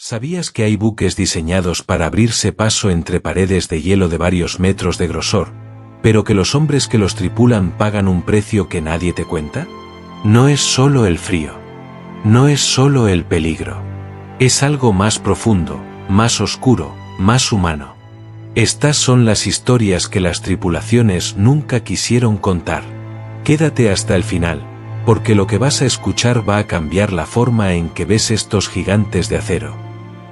¿Sabías que hay buques diseñados para abrirse paso entre paredes de hielo de varios metros de grosor, pero que los hombres que los tripulan pagan un precio que nadie te cuenta? No es solo el frío. No es solo el peligro. Es algo más profundo, más oscuro, más humano. Estas son las historias que las tripulaciones nunca quisieron contar. Quédate hasta el final, porque lo que vas a escuchar va a cambiar la forma en que ves estos gigantes de acero.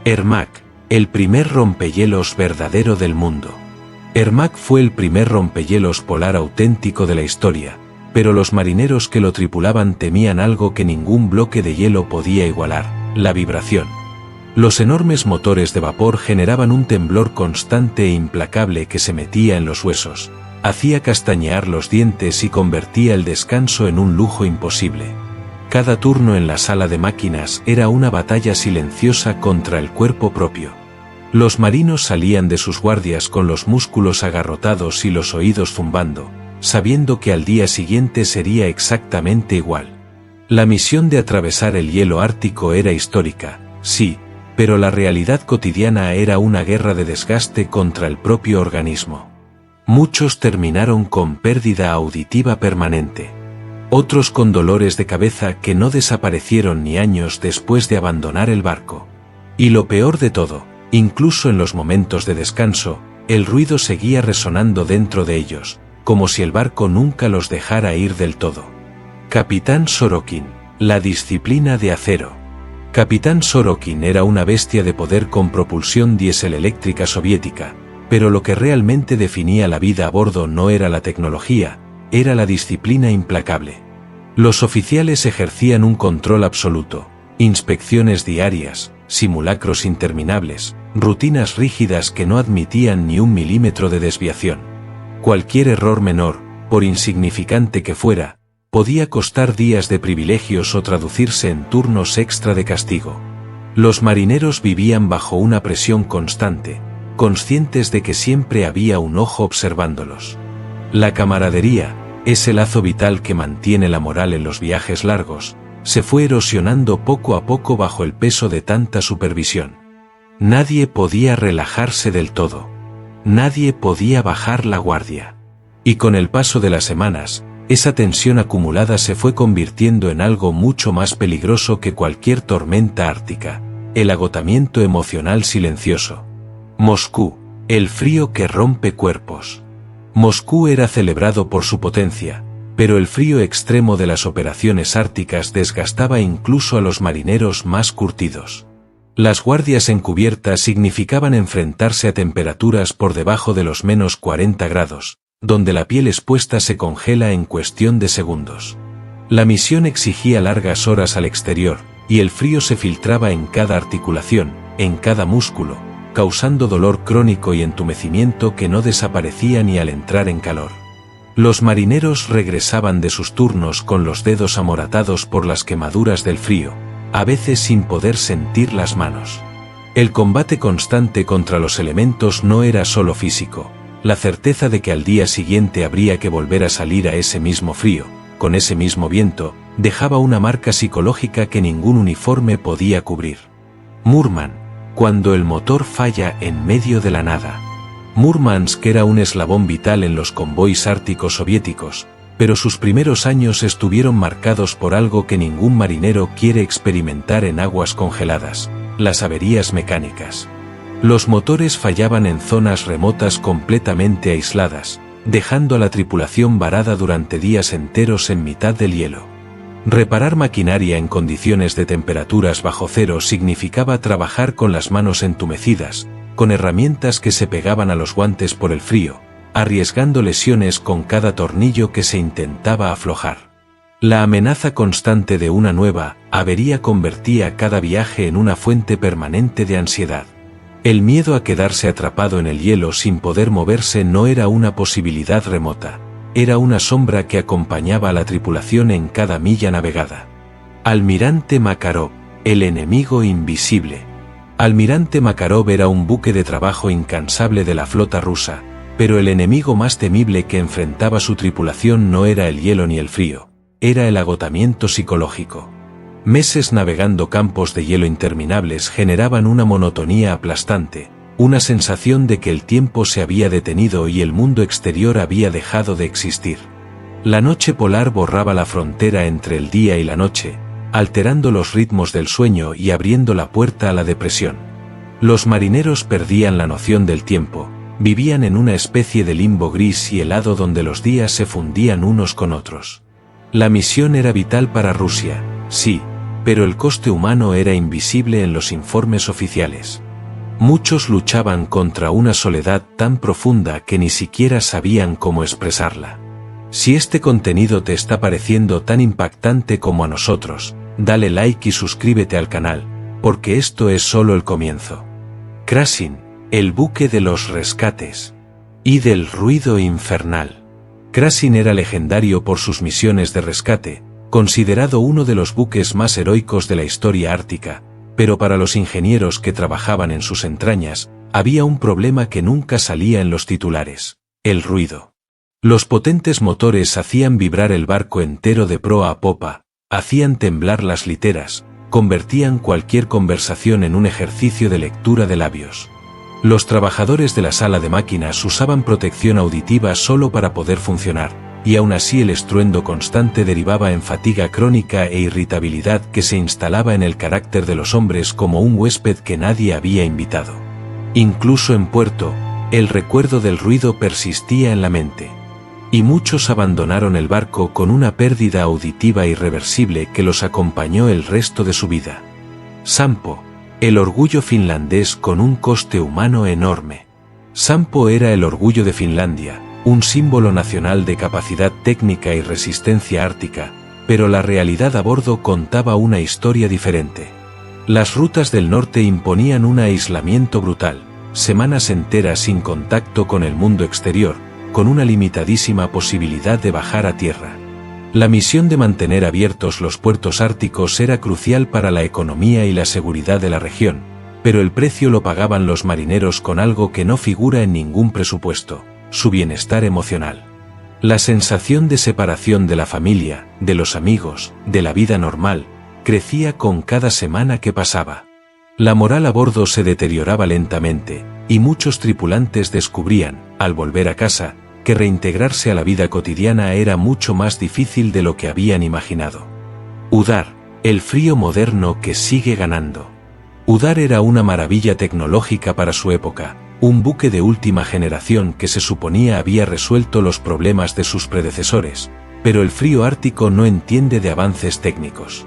Ermac, el primer rompehielos verdadero del mundo. Ermac fue el primer rompehielos polar auténtico de la historia, pero los marineros que lo tripulaban temían algo que ningún bloque de hielo podía igualar: la vibración. Los enormes motores de vapor generaban un temblor constante e implacable que se metía en los huesos, hacía castañear los dientes y convertía el descanso en un lujo imposible. Cada turno en la sala de máquinas era una batalla silenciosa contra el cuerpo propio. Los marinos salían de sus guardias con los músculos agarrotados y los oídos zumbando, sabiendo que al día siguiente sería exactamente igual. La misión de atravesar el hielo ártico era histórica, sí, pero la realidad cotidiana era una guerra de desgaste contra el propio organismo. Muchos terminaron con pérdida auditiva permanente. Otros con dolores de cabeza que no desaparecieron ni años después de abandonar el barco. Y lo peor de todo, incluso en los momentos de descanso, el ruido seguía resonando dentro de ellos, como si el barco nunca los dejara ir del todo. Capitán Sorokin, la disciplina de acero. Capitán Sorokin era una bestia de poder con propulsión dieseléctrica soviética, pero lo que realmente definía la vida a bordo no era la tecnología, era la disciplina implacable. Los oficiales ejercían un control absoluto, inspecciones diarias, simulacros interminables, rutinas rígidas que no admitían ni un milímetro de desviación. Cualquier error menor, por insignificante que fuera, podía costar días de privilegios o traducirse en turnos extra de castigo. Los marineros vivían bajo una presión constante, conscientes de que siempre había un ojo observándolos. La camaradería, ese lazo vital que mantiene la moral en los viajes largos, se fue erosionando poco a poco bajo el peso de tanta supervisión. Nadie podía relajarse del todo. Nadie podía bajar la guardia. Y con el paso de las semanas, esa tensión acumulada se fue convirtiendo en algo mucho más peligroso que cualquier tormenta ártica: el agotamiento emocional silencioso. Moscú, el frío que rompe cuerpos. Moscú era celebrado por su potencia, pero el frío extremo de las operaciones árticas desgastaba incluso a los marineros más curtidos. Las guardias encubiertas significaban enfrentarse a temperaturas por debajo de los menos 40 grados, donde la piel expuesta se congela en cuestión de segundos. La misión exigía largas horas al exterior, y el frío se filtraba en cada articulación, en cada músculo, causando dolor crónico y entumecimiento que no desaparecía ni al entrar en calor. Los marineros regresaban de sus turnos con los dedos amoratados por las quemaduras del frío, a veces sin poder sentir las manos. El combate constante contra los elementos no era solo físico. La certeza de que al día siguiente habría que volver a salir a ese mismo frío, con ese mismo viento, dejaba una marca psicológica que ningún uniforme podía cubrir. Murmansk, cuando el motor falla en medio de la nada. Murmansk era un eslabón vital en los convoys árticos soviéticos, pero sus primeros años estuvieron marcados por algo que ningún marinero quiere experimentar en aguas congeladas: las averías mecánicas. Los motores fallaban en zonas remotas completamente aisladas, dejando a la tripulación varada durante días enteros en mitad del hielo. Reparar maquinaria en condiciones de temperaturas bajo cero significaba trabajar con las manos entumecidas, con herramientas que se pegaban a los guantes por el frío, arriesgando lesiones con cada tornillo que se intentaba aflojar. La amenaza constante de una nueva avería convertía cada viaje en una fuente permanente de ansiedad. El miedo a quedarse atrapado en el hielo sin poder moverse no era una posibilidad remota. Era una sombra que acompañaba a la tripulación en cada milla navegada. Almirante Makarov, el enemigo invisible. Almirante Makarov era un buque de trabajo incansable de la flota rusa, pero el enemigo más temible que enfrentaba su tripulación no era el hielo ni el frío, era el agotamiento psicológico. Meses navegando campos de hielo interminables generaban una monotonía aplastante, una sensación de que el tiempo se había detenido y el mundo exterior había dejado de existir. La noche polar borraba la frontera entre el día y la noche, alterando los ritmos del sueño y abriendo la puerta a la depresión. Los marineros perdían la noción del tiempo, vivían en una especie de limbo gris y helado donde los días se fundían unos con otros. La misión era vital para Rusia, sí, pero el coste humano era invisible en los informes oficiales. Muchos luchaban contra una soledad tan profunda que ni siquiera sabían cómo expresarla. Si este contenido te está pareciendo tan impactante como a nosotros, dale like y suscríbete al canal, porque esto es solo el comienzo. Krasin, el buque de los rescates. Y del ruido infernal. Krasin era legendario por sus misiones de rescate, considerado uno de los buques más heroicos de la historia ártica, pero para los ingenieros que trabajaban en sus entrañas, había un problema que nunca salía en los titulares: el ruido. Los potentes motores hacían vibrar el barco entero de proa a popa, hacían temblar las literas, convertían cualquier conversación en un ejercicio de lectura de labios. Los trabajadores de la sala de máquinas usaban protección auditiva solo para poder funcionar, y aún así el estruendo constante derivaba en fatiga crónica e irritabilidad que se instalaba en el carácter de los hombres como un huésped que nadie había invitado. Incluso en puerto, el recuerdo del ruido persistía en la mente. Y muchos abandonaron el barco con una pérdida auditiva irreversible que los acompañó el resto de su vida. Sampo, el orgullo finlandés con un coste humano enorme. Sampo era el orgullo de Finlandia, un símbolo nacional de capacidad técnica y resistencia ártica, pero la realidad a bordo contaba una historia diferente. Las rutas del norte imponían un aislamiento brutal, semanas enteras sin contacto con el mundo exterior, con una limitadísima posibilidad de bajar a tierra. La misión de mantener abiertos los puertos árticos era crucial para la economía y la seguridad de la región, pero el precio lo pagaban los marineros con algo que no figura en ningún presupuesto: su bienestar emocional. La sensación de separación de la familia, de los amigos, de la vida normal, crecía con cada semana que pasaba. La moral a bordo se deterioraba lentamente, y muchos tripulantes descubrían, al volver a casa, que reintegrarse a la vida cotidiana era mucho más difícil de lo que habían imaginado. Udar, el frío moderno que sigue ganando. Udar era una maravilla tecnológica para su época, un buque de última generación que se suponía había resuelto los problemas de sus predecesores, pero el frío ártico no entiende de avances técnicos.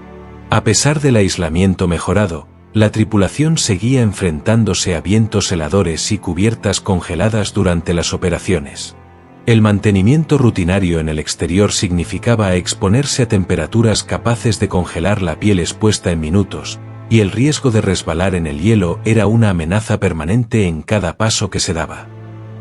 A pesar del aislamiento mejorado, la tripulación seguía enfrentándose a vientos heladores y cubiertas congeladas durante las operaciones. El mantenimiento rutinario en el exterior significaba exponerse a temperaturas capaces de congelar la piel expuesta en minutos, y el riesgo de resbalar en el hielo era una amenaza permanente en cada paso que se daba.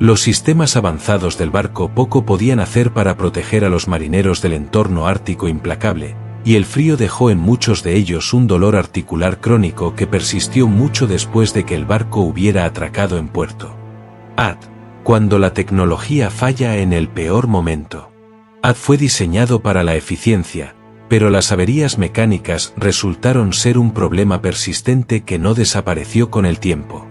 Los sistemas avanzados del barco poco podían hacer para proteger a los marineros del entorno ártico implacable, y el frío dejó en muchos de ellos un dolor articular crónico que persistió mucho después de que el barco hubiera atracado en puerto. Cuando la tecnología falla en el peor momento. Fue diseñado para la eficiencia, pero las averías mecánicas resultaron ser un problema persistente que no desapareció con el tiempo.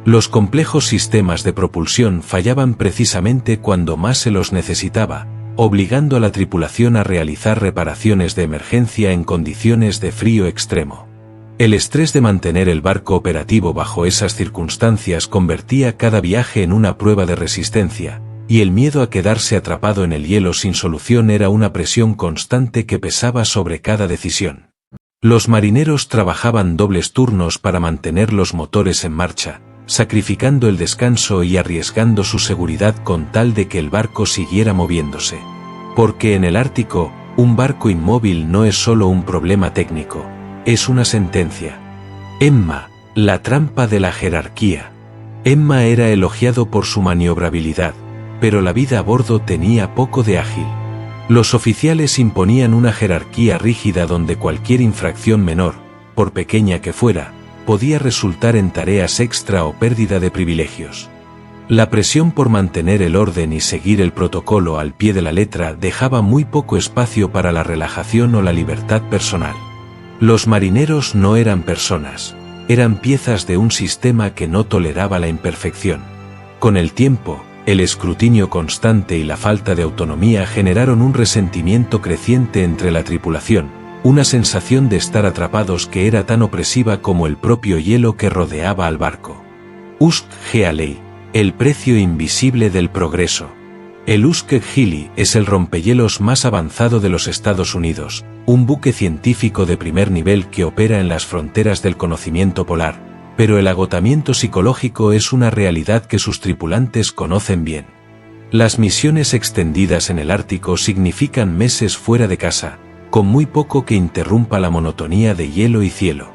Los complejos sistemas de propulsión fallaban precisamente cuando más se los necesitaba, obligando a la tripulación a realizar reparaciones de emergencia en condiciones de frío extremo. El estrés de mantener el barco operativo bajo esas circunstancias convertía cada viaje en una prueba de resistencia, y el miedo a quedarse atrapado en el hielo sin solución era una presión constante que pesaba sobre cada decisión. Los marineros trabajaban dobles turnos para mantener los motores en marcha, sacrificando el descanso y arriesgando su seguridad con tal de que el barco siguiera moviéndose. Porque en el Ártico, un barco inmóvil no es solo un problema técnico, es una sentencia. Emma, la trampa de la jerarquía. Emma era elogiado por su maniobrabilidad, pero la vida a bordo tenía poco de ágil. Los oficiales imponían una jerarquía rígida donde cualquier infracción menor, por pequeña que fuera, podía resultar en tareas extra o pérdida de privilegios. La presión por mantener el orden y seguir el protocolo al pie de la letra dejaba muy poco espacio para la relajación o la libertad personal. Los marineros no eran personas, eran piezas de un sistema que no toleraba la imperfección. Con el tiempo, el escrutinio constante y la falta de autonomía generaron un resentimiento creciente entre la tripulación, una sensación de estar atrapados que era tan opresiva como el propio hielo que rodeaba al barco. Usk-Healey, el precio invisible del progreso. El Usk-Healey es el rompehielos más avanzado de los Estados Unidos, un buque científico de primer nivel que opera en las fronteras del conocimiento polar, pero el agotamiento psicológico es una realidad que sus tripulantes conocen bien. Las misiones extendidas en el Ártico significan meses fuera de casa, con muy poco que interrumpa la monotonía de hielo y cielo.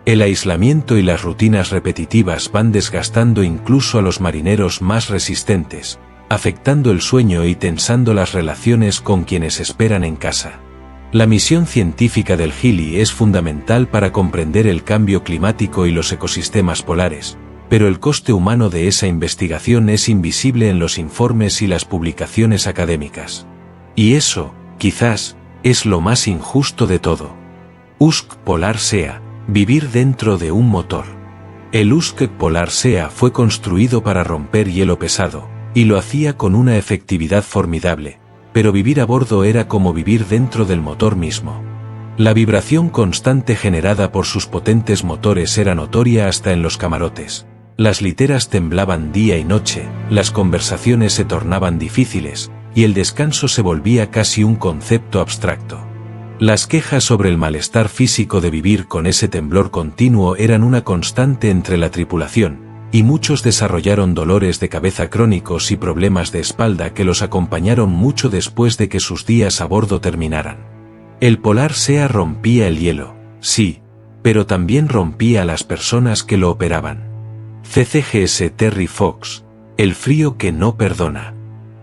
El aislamiento y las rutinas repetitivas van desgastando incluso a los marineros más resistentes, afectando el sueño y tensando las relaciones con quienes esperan en casa. La misión científica del Healey es fundamental para comprender el cambio climático y los ecosistemas polares, pero el coste humano de esa investigación es invisible en los informes y las publicaciones académicas. Y eso, quizás, es lo más injusto de todo. Usk Polar Sea, vivir dentro de un motor. El Usk Polar Sea fue construido para romper hielo pesado, y lo hacía con una efectividad formidable, pero vivir a bordo era como vivir dentro del motor mismo. La vibración constante generada por sus potentes motores era notoria hasta en los camarotes. Las literas temblaban día y noche, las conversaciones se tornaban difíciles, y el descanso se volvía casi un concepto abstracto. Las quejas sobre el malestar físico de vivir con ese temblor continuo eran una constante entre la tripulación, y muchos desarrollaron dolores de cabeza crónicos y problemas de espalda que los acompañaron mucho después de que sus días a bordo terminaran. El Polar Sea rompía el hielo, sí, pero también rompía a las personas que lo operaban. CCGS Terry Fox, el frío que no perdona.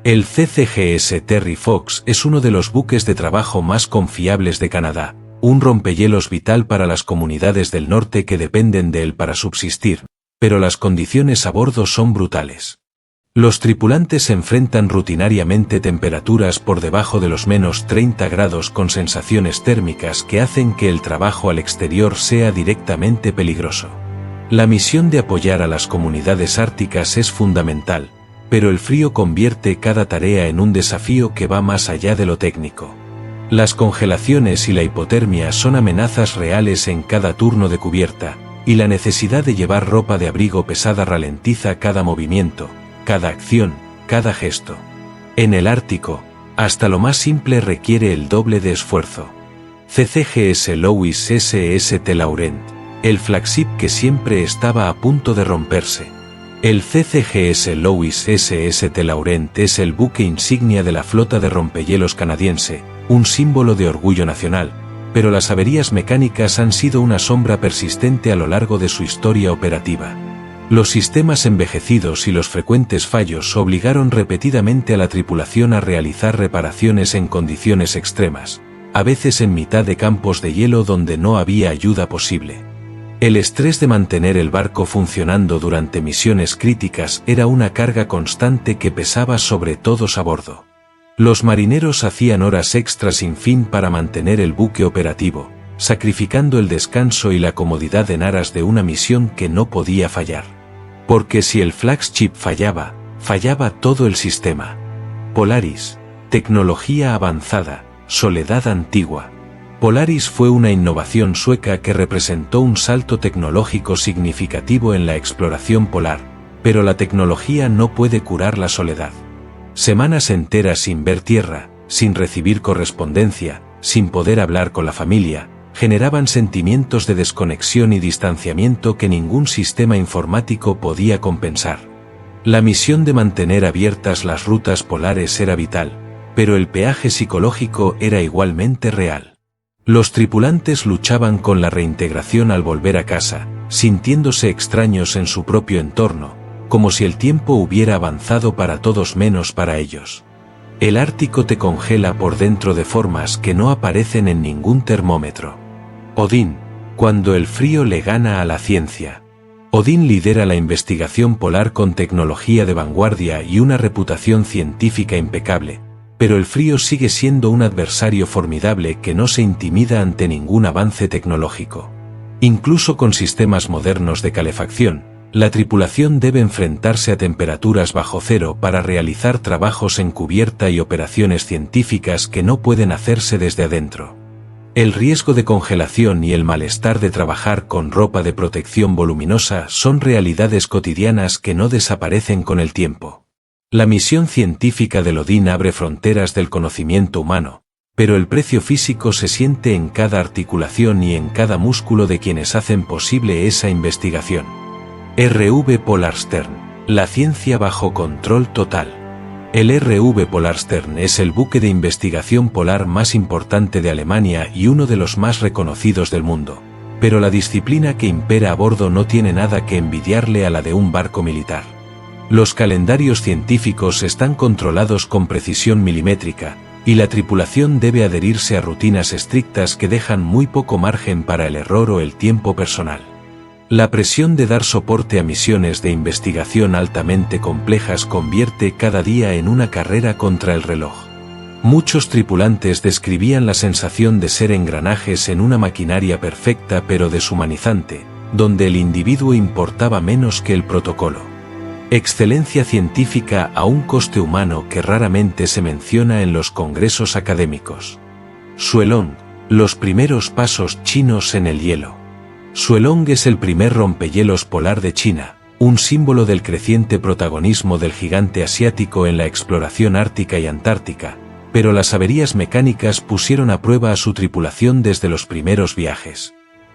El CCGS Terry Fox es uno de los buques de trabajo más confiables de Canadá, un rompehielos vital para las comunidades del norte que dependen de él para subsistir, pero las condiciones a bordo son brutales. Los tripulantes enfrentan rutinariamente temperaturas por debajo de los menos 30 grados con sensaciones térmicas que hacen que el trabajo al exterior sea directamente peligroso. La misión de apoyar a las comunidades árticas es fundamental, pero el frío convierte cada tarea en un desafío que va más allá de lo técnico. Las congelaciones y la hipotermia son amenazas reales en cada turno de cubierta, y la necesidad de llevar ropa de abrigo pesada ralentiza cada movimiento, cada acción, cada gesto. En el Ártico, hasta lo más simple requiere el doble de esfuerzo. CCGS Louis S.S.T. Laurent, el flagship que siempre estaba a punto de romperse. El CCGS Louis S.S.T. Laurent es el buque insignia de la flota de rompehielos canadiense, un símbolo de orgullo nacional, pero las averías mecánicas han sido una sombra persistente a lo largo de su historia operativa. Los sistemas envejecidos y los frecuentes fallos obligaron repetidamente a la tripulación a realizar reparaciones en condiciones extremas, a veces en mitad de campos de hielo donde no había ayuda posible. El estrés de mantener el barco funcionando durante misiones críticas era una carga constante que pesaba sobre todos a bordo. Los marineros hacían horas extras sin fin para mantener el buque operativo, sacrificando el descanso y la comodidad en aras de una misión que no podía fallar. Porque si el flagship fallaba, fallaba todo el sistema. Polaris, tecnología avanzada, soledad antigua. Polaris fue una innovación sueca que representó un salto tecnológico significativo en la exploración polar, pero la tecnología no puede curar la soledad. Semanas enteras sin ver tierra, sin recibir correspondencia, sin poder hablar con la familia, generaban sentimientos de desconexión y distanciamiento que ningún sistema informático podía compensar. La misión de mantener abiertas las rutas polares era vital, pero el peaje psicológico era igualmente real. Los tripulantes luchaban con la reintegración al volver a casa, sintiéndose extraños en su propio entorno, como si el tiempo hubiera avanzado para todos menos para ellos. El Ártico te congela por dentro de formas que no aparecen en ningún termómetro. Odín, cuando el frío le gana a la ciencia. Odín lidera la investigación polar con tecnología de vanguardia y una reputación científica impecable, pero el frío sigue siendo un adversario formidable que no se intimida ante ningún avance tecnológico. Incluso con sistemas modernos de calefacción, la tripulación debe enfrentarse a temperaturas bajo cero para realizar trabajos en cubierta y operaciones científicas que no pueden hacerse desde adentro. El riesgo de congelación y el malestar de trabajar con ropa de protección voluminosa son realidades cotidianas que no desaparecen con el tiempo. La misión científica del Odín abre fronteras del conocimiento humano, pero el precio físico se siente en cada articulación y en cada músculo de quienes hacen posible esa investigación. RV Polarstern, la ciencia bajo control total. El RV Polarstern es el buque de investigación polar más importante de Alemania y uno de los más reconocidos del mundo, pero la disciplina que impera a bordo no tiene nada que envidiarle a la de un barco militar. Los calendarios científicos están controlados con precisión milimétrica, y la tripulación debe adherirse a rutinas estrictas que dejan muy poco margen para el error o el tiempo personal. La presión de dar soporte a misiones de investigación altamente complejas convierte cada día en una carrera contra el reloj. Muchos tripulantes describían la sensación de ser engranajes en una maquinaria perfecta pero deshumanizante, donde el individuo importaba menos que el protocolo. Excelencia científica a un coste humano que raramente se menciona en los congresos académicos. Suelong, los primeros pasos chinos en el hielo. Suelong es el primer rompehielos polar de China, un símbolo del creciente protagonismo del gigante asiático en la exploración ártica y antártica, pero las averías mecánicas pusieron a prueba a su tripulación desde los primeros viajes.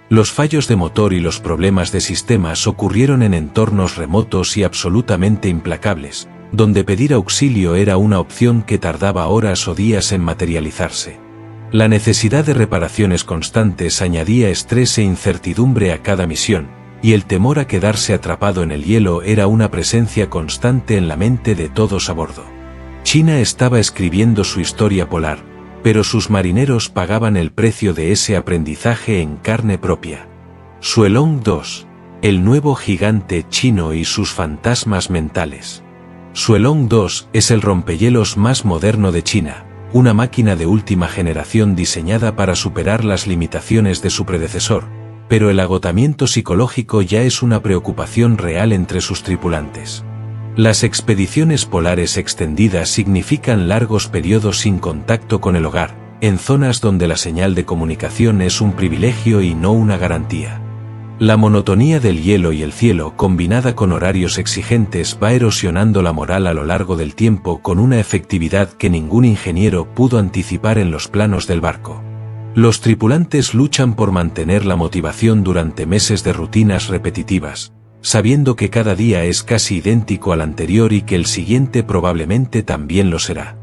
Los fallos de motor y los problemas de sistemas ocurrieron en entornos remotos y absolutamente implacables, donde pedir auxilio era una opción que tardaba horas o días en materializarse. La necesidad de reparaciones constantes añadía estrés e incertidumbre a cada misión, y el temor a quedarse atrapado en el hielo era una presencia constante en la mente de todos a bordo. China estaba escribiendo su historia polar, pero sus marineros pagaban el precio de ese aprendizaje en carne propia. Suelong 2, el nuevo gigante chino y sus fantasmas mentales. Suelong 2 es el rompehielos más moderno de China, una máquina de última generación diseñada para superar las limitaciones de su predecesor, pero el agotamiento psicológico ya es una preocupación real entre sus tripulantes. Las expediciones polares extendidas significan largos periodos sin contacto con el hogar, en zonas donde la señal de comunicación es un privilegio y no una garantía. La monotonía del hielo y el cielo combinada con horarios exigentes va erosionando la moral a lo largo del tiempo con una efectividad que ningún ingeniero pudo anticipar en los planos del barco. Los tripulantes luchan por mantener la motivación durante meses de rutinas repetitivas, sabiendo que cada día es casi idéntico al anterior y que el siguiente probablemente también lo será.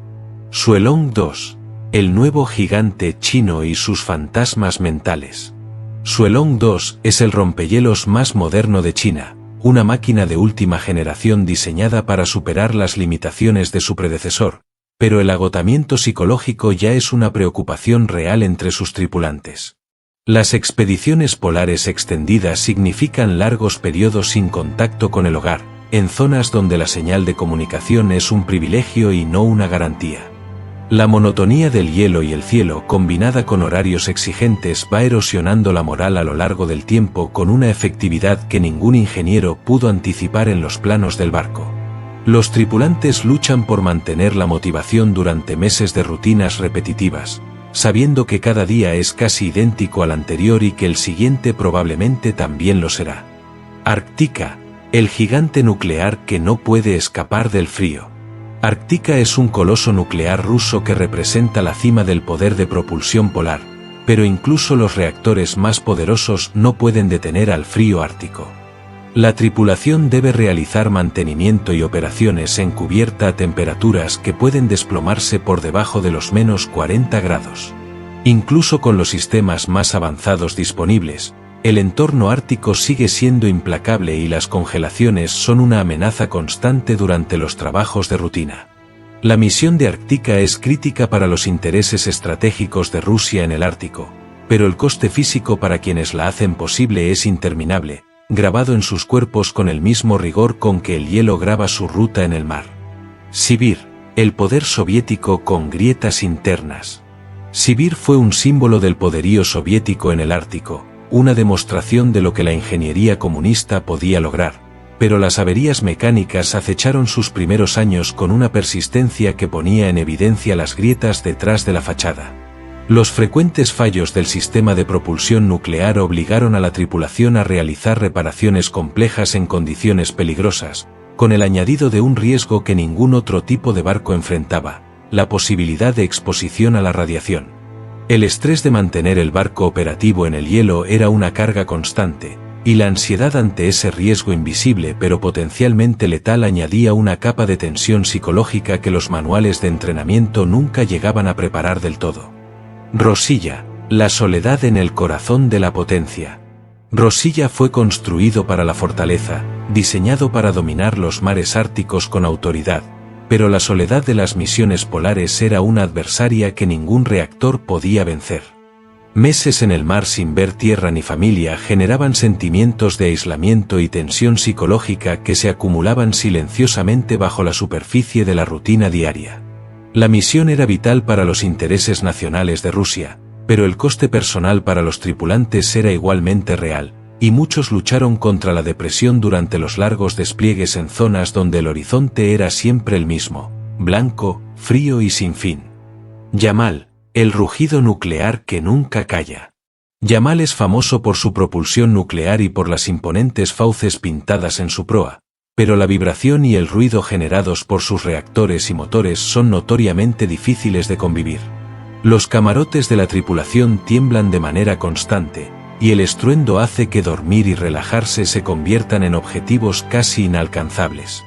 Suelong 2, el nuevo gigante chino y sus fantasmas mentales. Suelong 2 es el rompehielos más moderno de China, una máquina de última generación diseñada para superar las limitaciones de su predecesor, pero el agotamiento psicológico ya es una preocupación real entre sus tripulantes. Las expediciones polares extendidas significan largos periodos sin contacto con el hogar, en zonas donde la señal de comunicación es un privilegio y no una garantía. La monotonía del hielo y el cielo combinada con horarios exigentes va erosionando la moral a lo largo del tiempo con una efectividad que ningún ingeniero pudo anticipar en los planos del barco. Los tripulantes luchan por mantener la motivación durante meses de rutinas repetitivas, sabiendo que cada día es casi idéntico al anterior y que el siguiente probablemente también lo será. Arktika, el gigante nuclear que no puede escapar del frío. Arktika es un coloso nuclear ruso que representa la cima del poder de propulsión polar, pero incluso los reactores más poderosos no pueden detener al frío ártico. La tripulación debe realizar mantenimiento y operaciones en cubierta a temperaturas que pueden desplomarse por debajo de los menos 40 grados. Incluso con los sistemas más avanzados disponibles, el entorno ártico sigue siendo implacable y las congelaciones son una amenaza constante durante los trabajos de rutina. La misión de Arktika es crítica para los intereses estratégicos de Rusia en el Ártico, pero el coste físico para quienes la hacen posible es interminable, grabado en sus cuerpos con el mismo rigor con que el hielo graba su ruta en el mar. Sibir, el poder soviético con grietas internas. Sibir fue un símbolo del poderío soviético en el Ártico, una demostración de lo que la ingeniería comunista podía lograr, pero las averías mecánicas acecharon sus primeros años con una persistencia que ponía en evidencia las grietas detrás de la fachada. Los frecuentes fallos del sistema de propulsión nuclear obligaron a la tripulación a realizar reparaciones complejas en condiciones peligrosas, con el añadido de un riesgo que ningún otro tipo de barco enfrentaba, la posibilidad de exposición a la radiación. El estrés de mantener el barco operativo en el hielo era una carga constante, y la ansiedad ante ese riesgo invisible pero potencialmente letal añadía una capa de tensión psicológica que los manuales de entrenamiento nunca llegaban a preparar del todo. Rosilla, la soledad en el corazón de la potencia. Rosilla fue construido para la fortaleza, diseñado para dominar los mares árticos con autoridad, pero la soledad de las misiones polares era una adversaria que ningún reactor podía vencer. Meses en el mar sin ver tierra ni familia generaban sentimientos de aislamiento y tensión psicológica que se acumulaban silenciosamente bajo la superficie de la rutina diaria. La misión era vital para los intereses nacionales de Rusia, pero el coste personal para los tripulantes era igualmente real, y muchos lucharon contra la depresión durante los largos despliegues en zonas donde el horizonte era siempre el mismo, blanco, frío y sin fin. Yamal, el rugido nuclear que nunca calla. Yamal es famoso por su propulsión nuclear y por las imponentes fauces pintadas en su proa, pero la vibración y el ruido generados por sus reactores y motores son notoriamente difíciles de convivir. Los camarotes de la tripulación tiemblan de manera constante, y el estruendo hace que dormir y relajarse se conviertan en objetivos casi inalcanzables.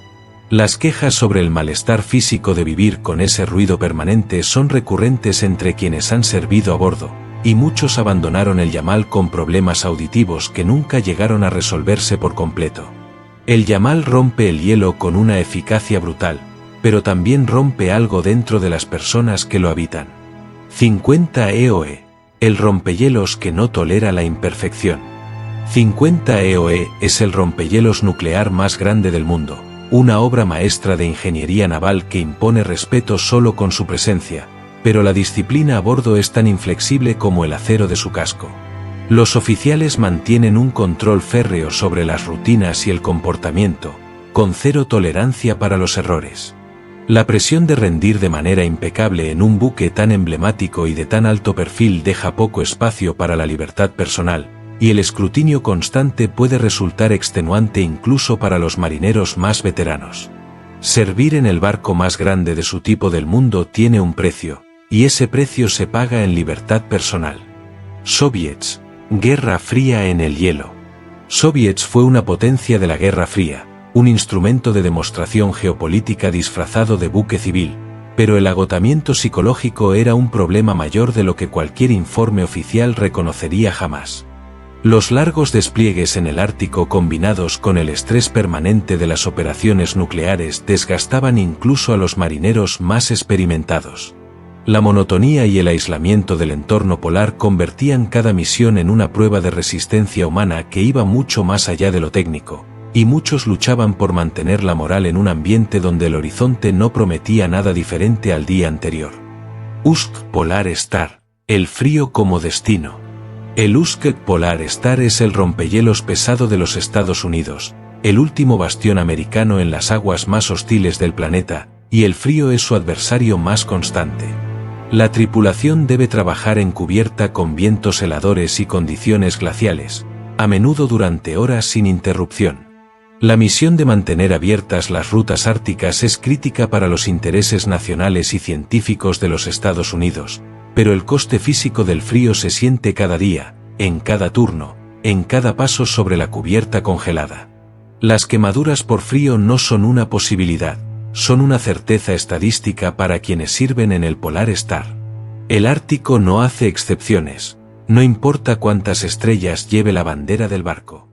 Las quejas sobre el malestar físico de vivir con ese ruido permanente son recurrentes entre quienes han servido a bordo, y muchos abandonaron el Yamal con problemas auditivos que nunca llegaron a resolverse por completo. El Yamal rompe el hielo con una eficacia brutal, pero también rompe algo dentro de las personas que lo habitan. 50 EOE, el rompehielos que no tolera la imperfección. 50 EOE es el rompehielos nuclear más grande del mundo, una obra maestra de ingeniería naval que impone respeto solo con su presencia, pero la disciplina a bordo es tan inflexible como el acero de su casco. Los oficiales mantienen un control férreo sobre las rutinas y el comportamiento, con cero tolerancia para los errores. La presión de rendir de manera impecable en un buque tan emblemático y de tan alto perfil deja poco espacio para la libertad personal, y el escrutinio constante puede resultar extenuante incluso para los marineros más veteranos. Servir en el barco más grande de su tipo del mundo tiene un precio, y ese precio se paga en libertad personal. Soviets. Guerra Fría en el hielo. Soviets fue una potencia de la Guerra Fría, un instrumento de demostración geopolítica disfrazado de buque civil, pero el agotamiento psicológico era un problema mayor de lo que cualquier informe oficial reconocería jamás. Los largos despliegues en el Ártico combinados con el estrés permanente de las operaciones nucleares desgastaban incluso a los marineros más experimentados. La monotonía y el aislamiento del entorno polar convertían cada misión en una prueba de resistencia humana que iba mucho más allá de lo técnico, y muchos luchaban por mantener la moral en un ambiente donde el horizonte no prometía nada diferente al día anterior. Usk Polar Star, el frío como destino. El Usk Polar Star es el rompehielos pesado de los Estados Unidos, el último bastión americano en las aguas más hostiles del planeta, y el frío es su adversario más constante. La tripulación debe trabajar en cubierta con vientos heladores y condiciones glaciales, a menudo durante horas sin interrupción. La misión de mantener abiertas las rutas árticas es crítica para los intereses nacionales y científicos de los Estados Unidos, pero el coste físico del frío se siente cada día, en cada turno, en cada paso sobre la cubierta congelada. Las quemaduras por frío no son una posibilidad, son una certeza estadística para quienes sirven en el Polar Star. El Ártico no hace excepciones, no importa cuántas estrellas lleve la bandera del barco.